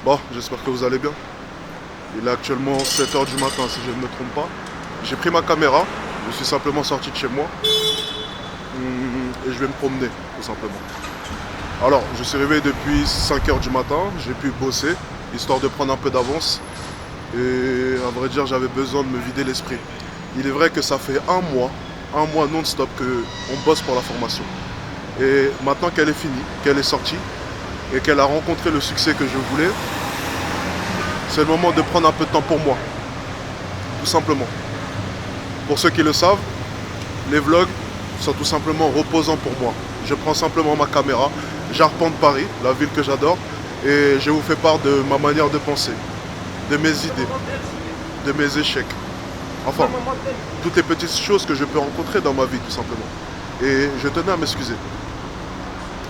Bon, j'espère que vous allez bien. Il est actuellement 7 h du matin si je ne me trompe pas. J'ai pris ma caméra, je suis simplement sorti de chez moi et je vais me promener tout simplement. Alors, je suis réveillé depuis 5 h du matin, j'ai pu bosser histoire de prendre un peu d'avance et à vrai dire j'avais besoin de me vider l'esprit. Il est vrai que ça fait un mois non-stop qu'on bosse pour la formation. Et maintenant qu'elle est finie, qu'elle est sortie et qu'elle a rencontré le succès que je voulais, c'est le moment de prendre un peu de temps pour moi, tout simplement. Pour ceux qui le savent, les vlogs sont tout simplement reposants pour moi. Je prends simplement ma caméra, j'arpente Paris, la ville que j'adore, et je vous fais part de ma manière de penser, de mes idées, de mes échecs. Enfin, toutes les petites choses que je peux rencontrer dans ma vie, tout simplement. Et je tenais à m'excuser.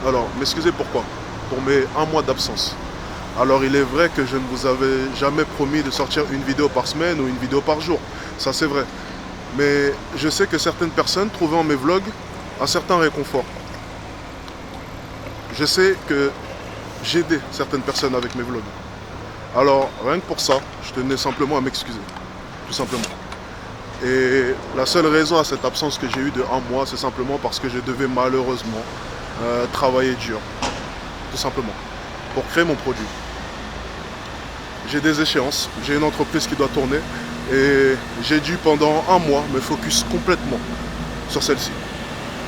Alors, m'excuser pourquoi? Pour mes un mois d'absence. Alors, il est vrai que je ne vous avais jamais promis de sortir une vidéo par semaine ou une vidéo par jour. Ça, c'est vrai. Mais je sais que certaines personnes trouvaient en mes vlogs un certain réconfort. Je sais que j'aidais certaines personnes avec mes vlogs. Alors, rien que pour ça, je tenais simplement à m'excuser. Tout simplement. Et la seule raison à cette absence que j'ai eue de un mois, c'est simplement parce que je devais malheureusement travailler dur. Tout simplement. Pour créer mon produit. J'ai des échéances, j'ai une entreprise qui doit tourner et j'ai dû pendant un mois me focus complètement sur celle-ci.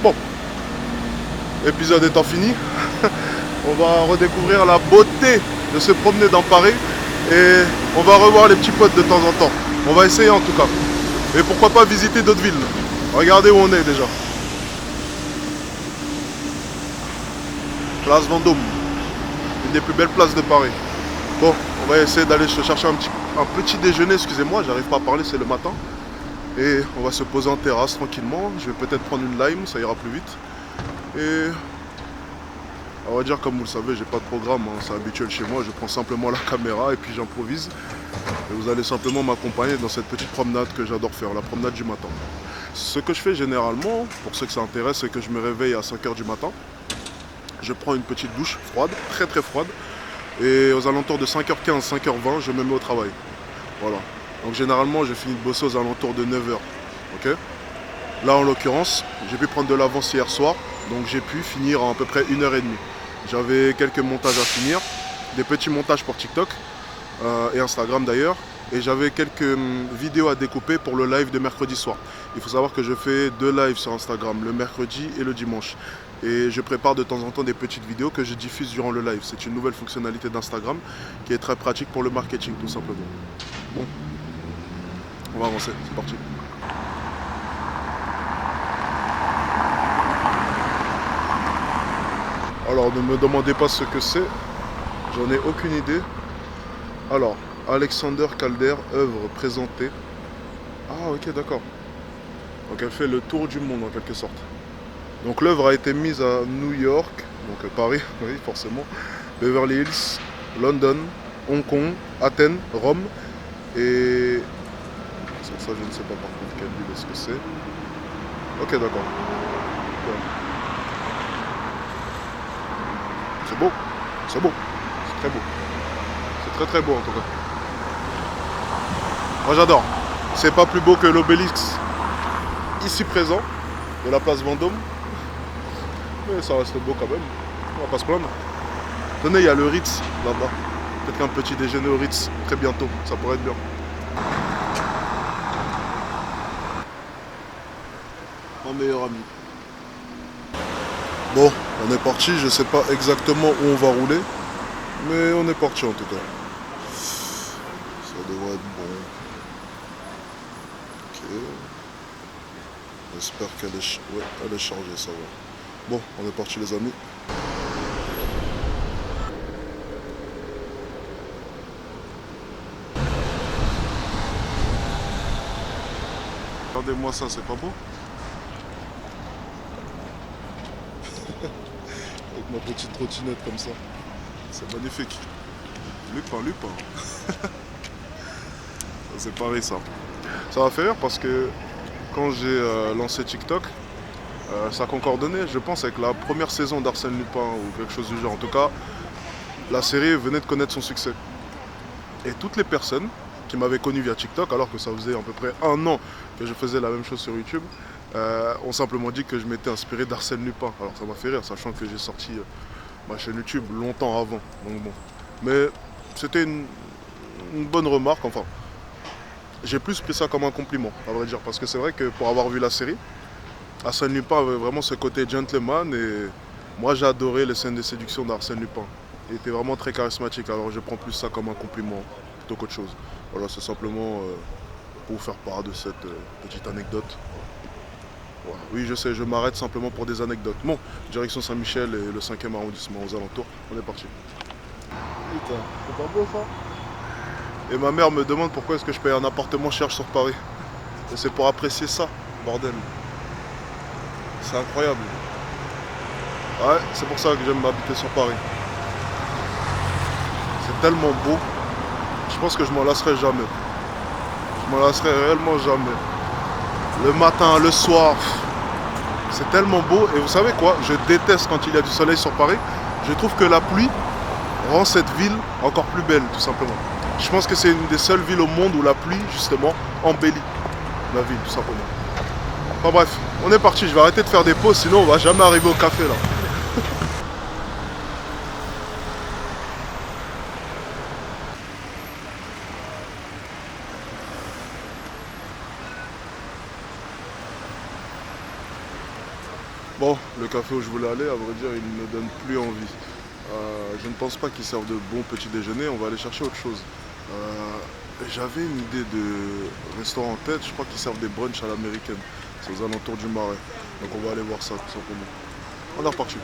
Bon, l'épisode étant fini, on va redécouvrir la beauté de se promener dans Paris et on va revoir les petits potes de temps en temps. On va essayer en tout cas. Et pourquoi pas visiter d'autres villes. Regardez où on est déjà. Place Vendôme, une des plus belles places de Paris. Bon, on va essayer d'aller se chercher un petit déjeuner, excusez-moi, j'arrive pas à parler, c'est le matin. Et on va se poser en terrasse tranquillement. Je vais peut-être prendre une lime, ça ira plus vite. Et on va dire, comme vous le savez, j'ai pas de programme, hein, c'est habituel chez moi, je prends simplement la caméra et puis j'improvise. Et vous allez simplement m'accompagner dans cette petite promenade que j'adore faire, la promenade du matin. Ce que je fais généralement, pour ceux que ça intéresse, c'est que je me réveille à 5 h du matin. Je prends une petite douche froide, très très froide. Et aux alentours de 5 h 15, 5 h 20, je me mets au travail. Voilà. Donc généralement, je finis de bosser aux alentours de 9 h. Ok ? Là, en l'occurrence, j'ai pu prendre de l'avance hier soir. Donc j'ai pu finir en à peu près 1 h 30. J'avais quelques montages à finir. Des petits montages pour TikTok et Instagram d'ailleurs. Et j'avais quelques vidéos à découper pour le live de mercredi soir. Il faut savoir que je fais 2 lives sur Instagram, le mercredi et le dimanche. Et je prépare de temps en temps des petites vidéos que je diffuse durant le live. C'est une nouvelle fonctionnalité d'Instagram qui est très pratique pour le marketing tout simplement. Bon, on va avancer, c'est parti. Alors ne me demandez pas ce que c'est, j'en ai aucune idée. Alors, Alexander Calder, œuvre présentée. Ah ok, d'accord. Donc elle fait le tour du monde en quelque sorte. Donc l'œuvre a été mise à New York, donc Paris, oui forcément, Beverly Hills, London, Hong Kong, Athènes, Rome et... Ça je ne sais pas par contre quelle ville est-ce que c'est. Ok d'accord. C'est beau, c'est beau, c'est très beau. C'est très très beau en tout cas. Moi j'adore. C'est pas plus beau que l'obélisque ici présent de la place Vendôme. Mais ça reste beau quand même, on va pas se plaindre. Tenez, il y a le Ritz là-bas. Peut-être qu'un petit déjeuner au Ritz très bientôt, ça pourrait être bien. Mon meilleur ami. Bon, on est parti, je sais pas exactement où on va rouler, mais on est parti en tout cas. Ça devrait être bon. Ok. J'espère qu'elle est... Ouais, elle est chargée, ça va. Bon, on est parti les amis. Regardez-moi ça, c'est pas beau? Avec ma petite trottinette comme ça. C'est magnifique. Lupin, lupin. C'est pareil ça. Ça va faire rire parce que quand j'ai lancé TikTok, ça concordonnait, je pense, avec la première saison d'Arsène Lupin ou quelque chose du genre. En tout cas, la série venait de connaître son succès. Et toutes les personnes qui m'avaient connu via TikTok, alors que ça faisait à peu près 1 an que je faisais la même chose sur YouTube, ont simplement dit que je m'étais inspiré d'Arsène Lupin. Alors ça m'a fait rire, sachant que j'ai sorti ma chaîne YouTube longtemps avant. Donc bon. Mais c'était une bonne remarque, enfin. J'ai plus pris ça comme un compliment, à vrai dire, parce que c'est vrai que pour avoir vu la série, Arsène Lupin avait vraiment ce côté gentleman et moi j'ai adoré les scènes de séduction d'Arsène Lupin. Il était vraiment très charismatique, alors je prends plus ça comme un compliment plutôt qu'autre chose. Voilà, c'est simplement pour vous faire part de cette petite anecdote. Voilà. Oui, je sais, je m'arrête simplement pour des anecdotes. Bon, direction Saint-Michel et le 5e arrondissement aux alentours, on est parti. Putain, c'est pas beau ça? Et ma mère me demande pourquoi est-ce que je paye un appartement cher sur Paris. Et c'est pour apprécier ça, bordel. C'est incroyable. Ouais, c'est pour ça que j'aime m'habiter sur Paris. C'est tellement beau. Je pense que je m'en lasserai jamais. Je m'en lasserai réellement jamais. Le matin, le soir, c'est tellement beau. Et vous savez quoi? Je déteste quand il y a du soleil sur Paris. Je trouve que la pluie rend cette ville encore plus belle, tout simplement. Je pense que c'est une des seules villes au monde où la pluie, justement, embellit la ville, tout simplement. Enfin bref, on est parti. Je vais arrêter de faire des pauses, sinon on va jamais arriver au café, là. Bon, le café où je voulais aller, à vrai dire, il ne me donne plus envie. Je ne pense pas qu'ils servent de bons petits déjeuners, on va aller chercher autre chose. J'avais une idée de restaurant en tête, je crois qu'ils servent des brunchs à l'américaine. C'est aux alentours du Marais. Donc on va aller voir ça tout simplement. On est reparti.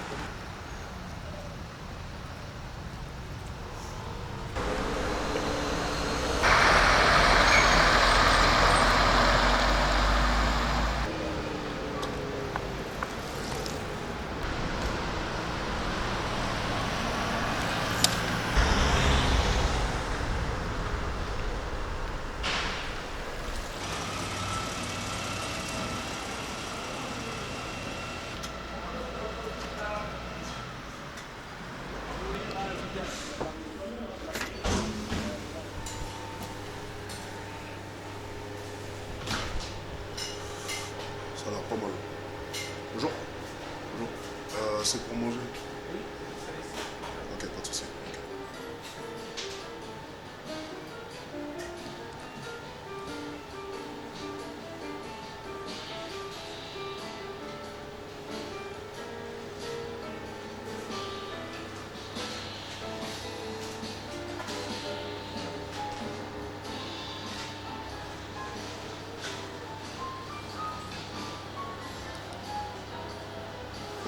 Ça a l'air pas mal. Bonjour. Bonjour. C'est pour manger. Ok, pas de souci. Ok.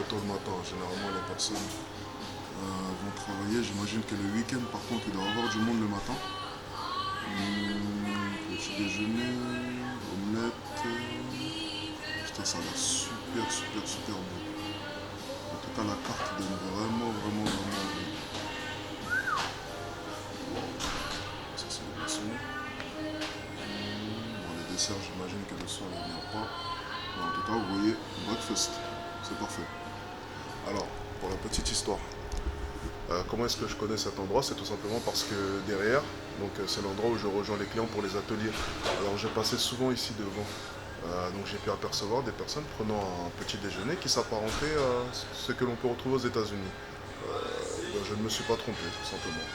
Tôt le matin, généralement les personnes vont travailler. J'imagine que le week-end, par contre, il doit y avoir du monde le matin. Petit déjeuner, omelette. Putain, ça a l'air super, super, super bon. En tout cas, la carte donne vraiment, vraiment, vraiment envie. Ça, c'est les boissons. Bon, les desserts, j'imagine que le soir, il n'y en a pas. Mais en tout cas, vous voyez, breakfast. C'est parfait. Alors, pour la petite histoire, comment est-ce que je connais cet endroit? C'est tout simplement parce que derrière, donc c'est l'endroit où je rejoins les clients pour les ateliers. Alors j'ai passé souvent ici devant. Donc j'ai pu apercevoir des personnes prenant un petit déjeuner qui s'apparentait à ce que l'on peut retrouver aux États-Unis. Donc je ne me suis pas trompé, tout simplement.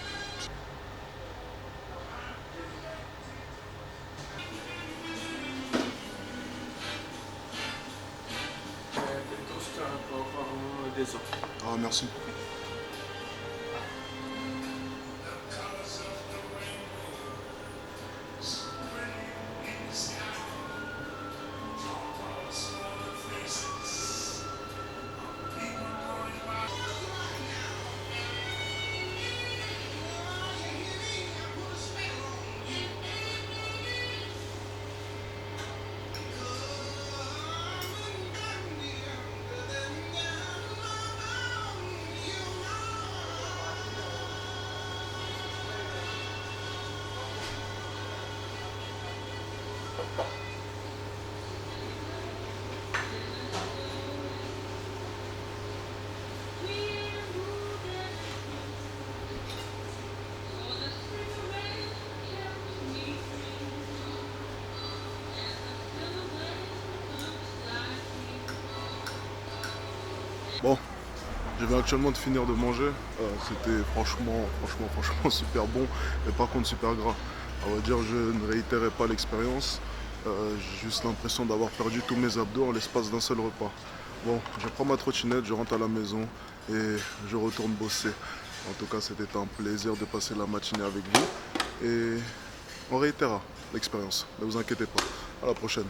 Ah, merci. Bon, je viens actuellement de finir de manger. C'était franchement super bon, mais par contre super gras. On va dire je ne réitérais pas l'expérience. J'ai juste l'impression d'avoir perdu tous mes abdos en l'espace d'un seul repas. Bon, je prends ma trottinette, je rentre à la maison et je retourne bosser. En tout cas, c'était un plaisir de passer la matinée avec vous et on réitérera l'expérience. Ne vous inquiétez pas. À la prochaine.